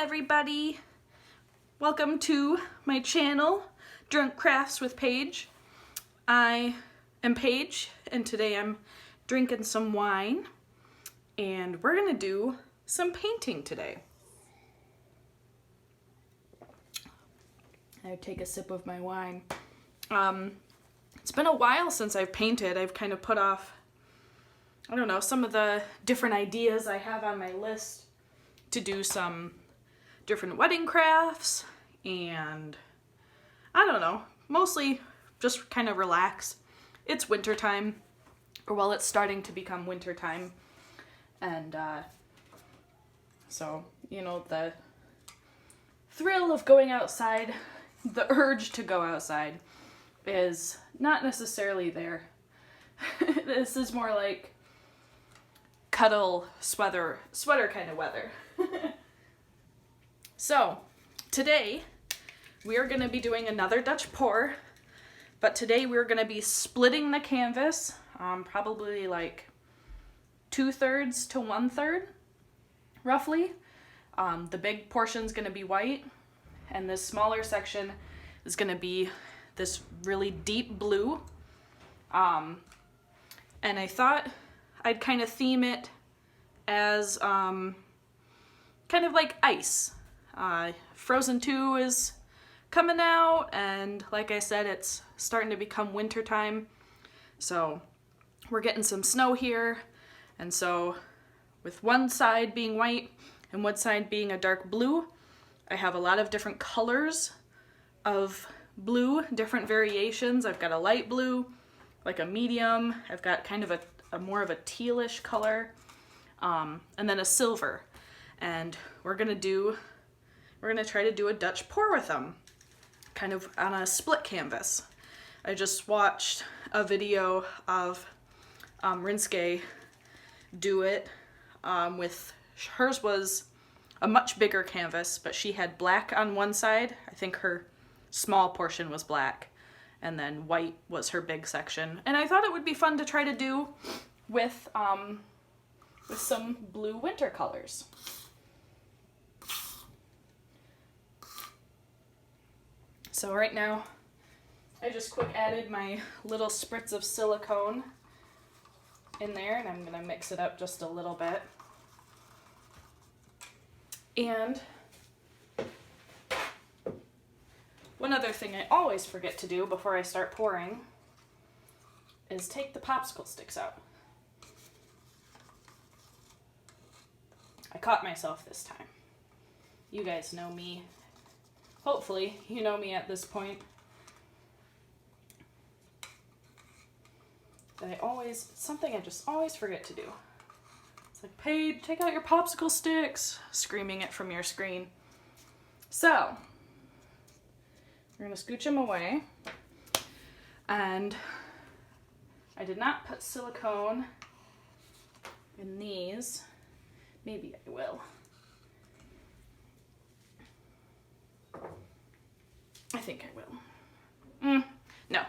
everybody! Welcome to my channel, Drunk Crafts with Paige. I am Paige, and today I'm drinking some wine, and we're gonna do some painting today. I take a sip of my wine. It's been a while since I've painted. I've kind of put off, I don't know, some of the different ideas I have on my list to do some different wedding crafts, and I don't know, mostly just kind of relax. It's winter time, or well, it's starting to become winter time, and so, you know, the thrill of going outside, the urge to go outside is not necessarily there. This is more like cuddle sweater kind of weather. So today we are going to be doing another Dutch pour, but today we're going to be splitting the canvas, probably like 2/3 to 1/3 roughly. The big portion's going to be white, and this smaller section is going to be this really deep blue. And I thought I'd kind of theme it as kind of like ice. Frozen 2 is coming out, and like I said, it's starting to become winter time, so we're getting some snow here, and so with one side being white and one side being a dark blue, I have a lot of different colors of blue, different variations. I've got a light blue, like a medium, I've got kind of a more of a tealish color, and then a silver, and we're gonna try to do a Dutch pour with them, kind of on a split canvas. I just watched a video of Rinske do it with, hers was a much bigger canvas, but she had black on one side. I think her small portion was black, and then white was her big section. And I thought it would be fun to try to do with some blue winter colors. So right now, I just quick added my little spritz of silicone in there, and I'm gonna mix it up just a little bit. And one other thing I always forget to do before I start pouring is take the popsicle sticks out. I caught myself this time. You guys know me. Hopefully, you know me at this point. That something I just always forget to do. It's like, Paige, take out your popsicle sticks, screaming it from your screen. So, we're gonna scooch them away. And I did not put silicone in these. Maybe I will. I think I will. No.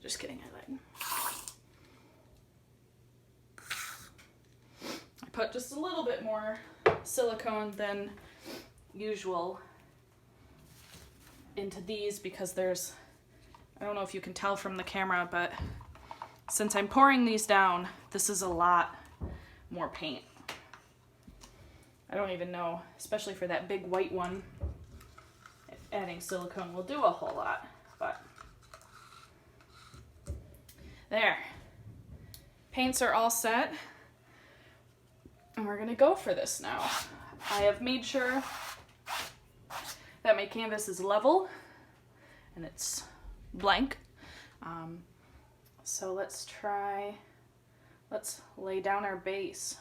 Just kidding, I lied. I put just a little bit more silicone than usual into these because there's, I don't know if you can tell from the camera, but since I'm pouring these down, this is a lot more paint. I don't even know, especially for that big white one, if adding silicone will do a whole lot, but there. Paints are all set, and we're gonna go for this now. I have made sure that my canvas is level and it's blank. So let's lay down our base.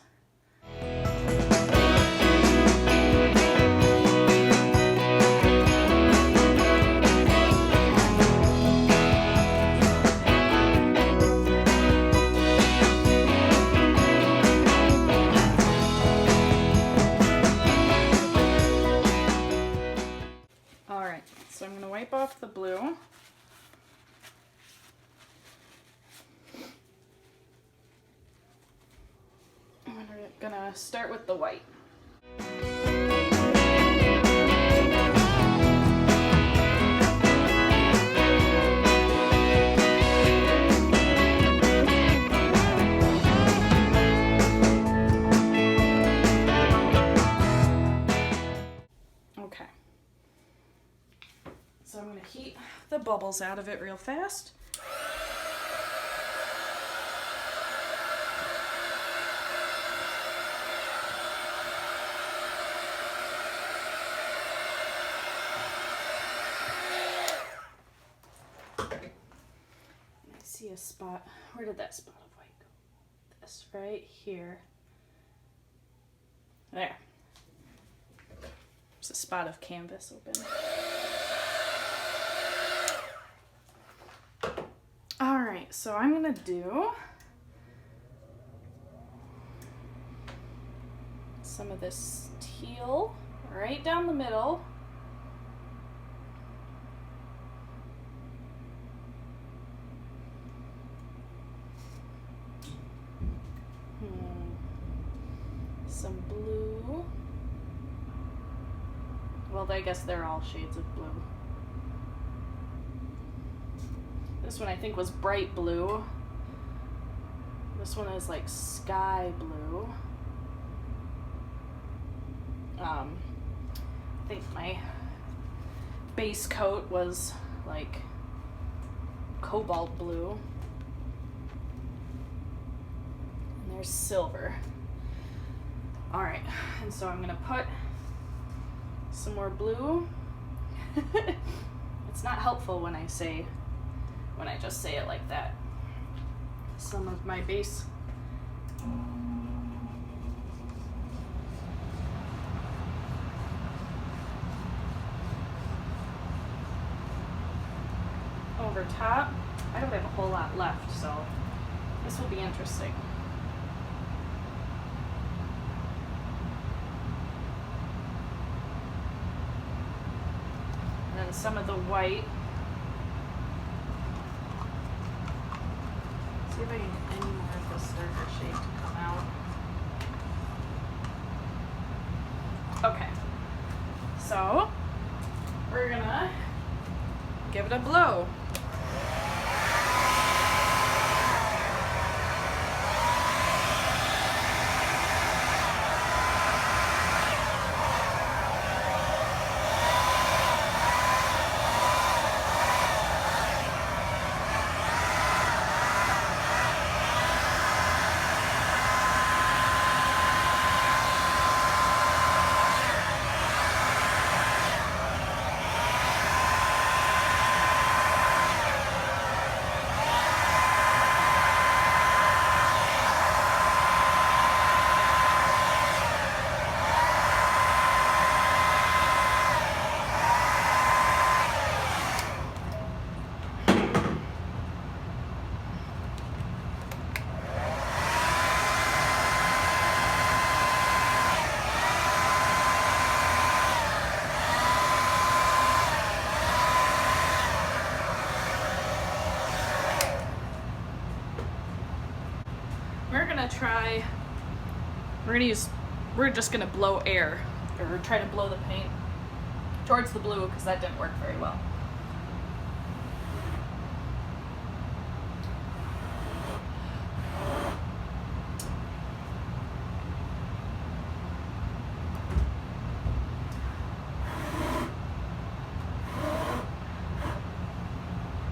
Alright, so I'm going to wipe off the blue. I'm gonna start with the white. bubbles out of it real fast. I see a spot. Where did that spot of white go? This right here. There. There's a spot of canvas open. All right, so I'm gonna do some of this teal right down the middle. Some blue. Well, I guess they're all shades of blue. This one I think was bright blue. This one is like sky blue. I think my base coat was like cobalt blue. And there's silver. All right, and so I'm gonna put some more blue. It's not helpful when I just say it like that. Some of my base. Over top. I don't have a whole lot left, so this will be interesting. And then some of the white. See if I can get any more of this darker shade to come out. Okay, so we're gonna give it a blow. We're just gonna blow air, or try to blow the paint towards the blue, because that didn't work very well.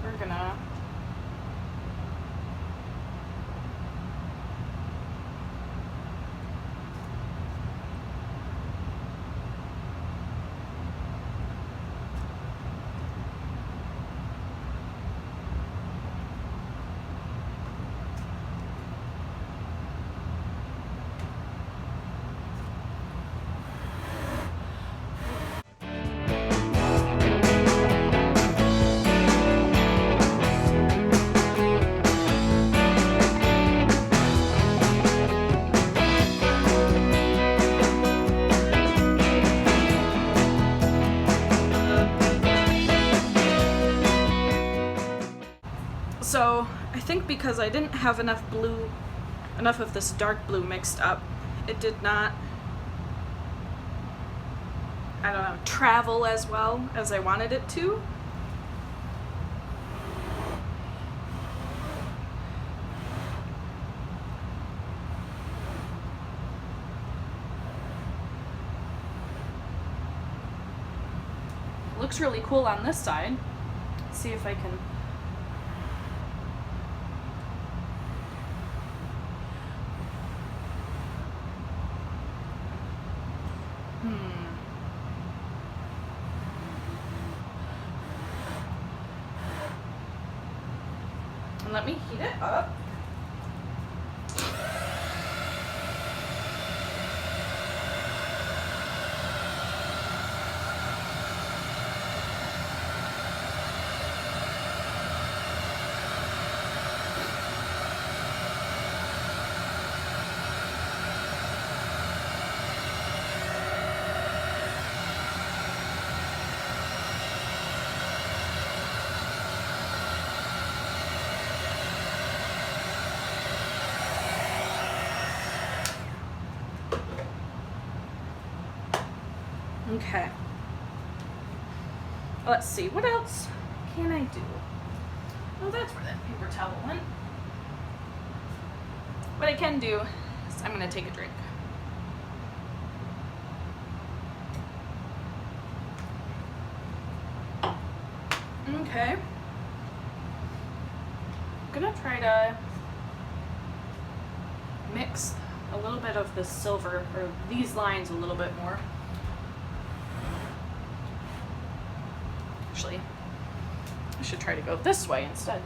We're gonna So I think because I didn't have enough of this dark blue mixed up, it did not, I don't know, travel as well as I wanted it to. Looks really cool on this side. see if I can. And let me heat it up. Okay. Let's see, what else can I do? Oh, that's where that paper towel went. What I can do is I'm gonna take a drink. Okay. I'm gonna try to mix a little bit of the silver, or these lines a little bit more. Actually, I should try to go this way instead.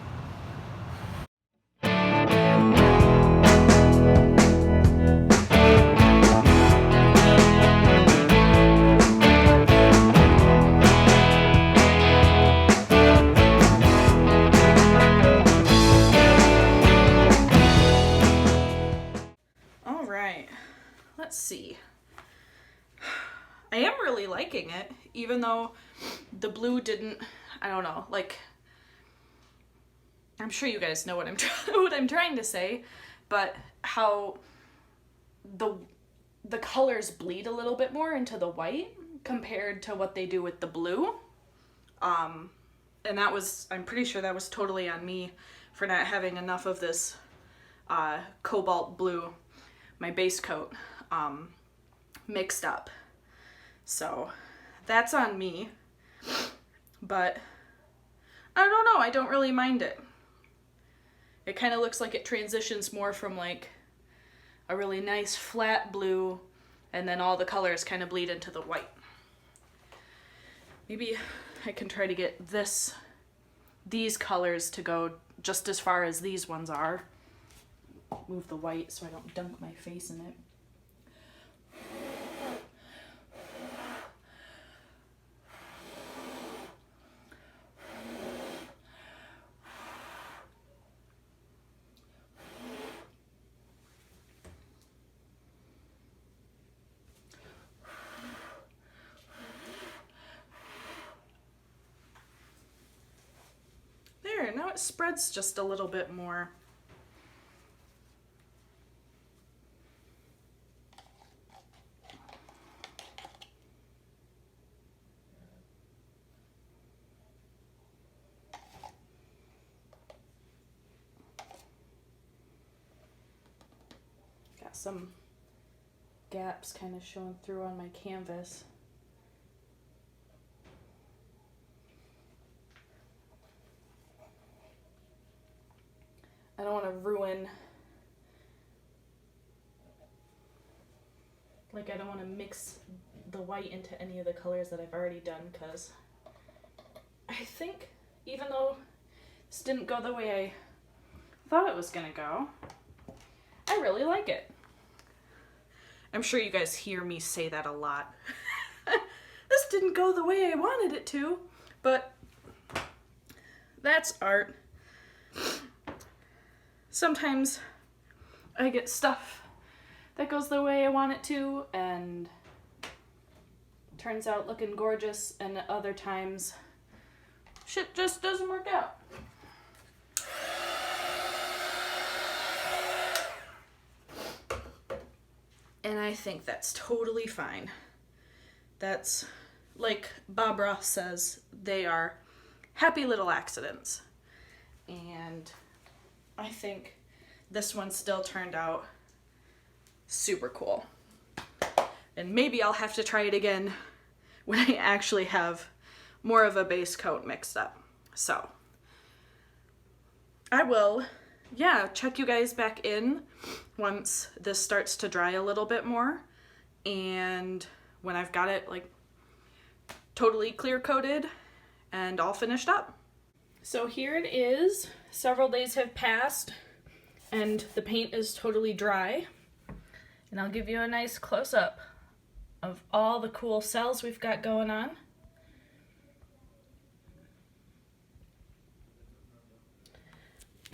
All right, let's see. I am really liking it, even though the blue didn't, I don't know, like, I'm sure you guys know what I'm trying to say, but how the colors bleed a little bit more into the white compared to what they do with the blue. And that was, I'm pretty sure that was totally on me for not having enough of this cobalt blue, my base coat, mixed up. So that's on me, but I don't know, I don't really mind it. It kind of looks like it transitions more from like a really nice flat blue, and then all the colors kind of bleed into the white. Maybe I can try to get these colors to go just as far as these ones are. Move the white so I don't dunk my face in it. There, now it spreads just a little bit more. Got some gaps kind of showing through on my canvas. I don't want to ruin, like I don't want to mix the white into any of the colors that I've already done, because I think even though this didn't go the way I thought it was gonna go, I really like it. I'm sure you guys hear me say that a lot. This didn't go the way I wanted it to, but that's art. Sometimes I get stuff that goes the way I want it to and turns out looking gorgeous, and other times shit just doesn't work out. And I think that's totally fine. That's, like Bob Ross says, they are happy little accidents. And I think this one still turned out super cool. And maybe I'll have to try it again when I actually have more of a base coat mixed up. So I will, yeah, check you guys back in once this starts to dry a little bit more, and when I've got it like totally clear coated and all finished up. So here it is. Several days have passed and the paint is totally dry. And I'll give you a nice close-up of all the cool cells we've got going on.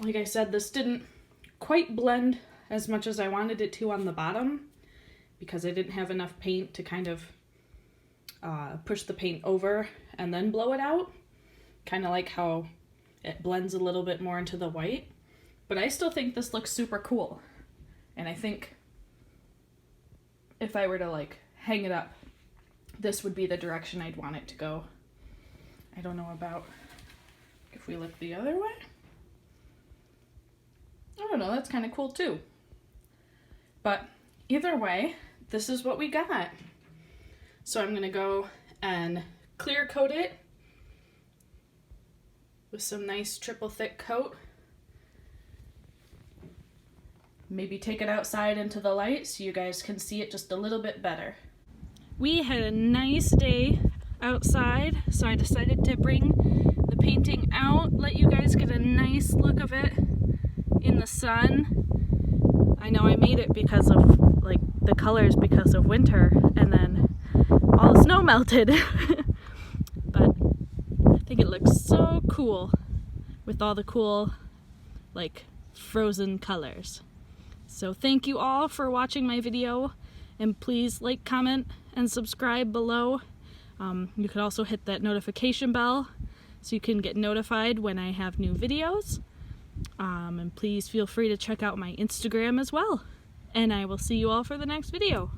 Like I said, this didn't quite blend as much as I wanted it to on the bottom because I didn't have enough paint to kind of push the paint over and then blow it out. Kind of like how it blends a little bit more into the white. But I still think this looks super cool. And I think if I were to like hang it up, this would be the direction I'd want it to go. I don't know about if we look the other way. I don't know, that's kind of cool too. But either way, this is what we got. So I'm gonna go and clear coat it with some nice triple thick coat. Maybe take it outside into the light so you guys can see it just a little bit better. We had a nice day outside, so I decided to bring the painting out, let you guys get a nice look of it in the sun. I know I made it because of like the colors because of winter, and then all the snow melted. But I think it looks so cool with all the cool like frozen colors. So thank you all for watching my video, and please like, comment, and subscribe below. You could also hit that notification bell so you can get notified when I have new videos. And please feel free to check out my Instagram as well. And I will see you all for the next video.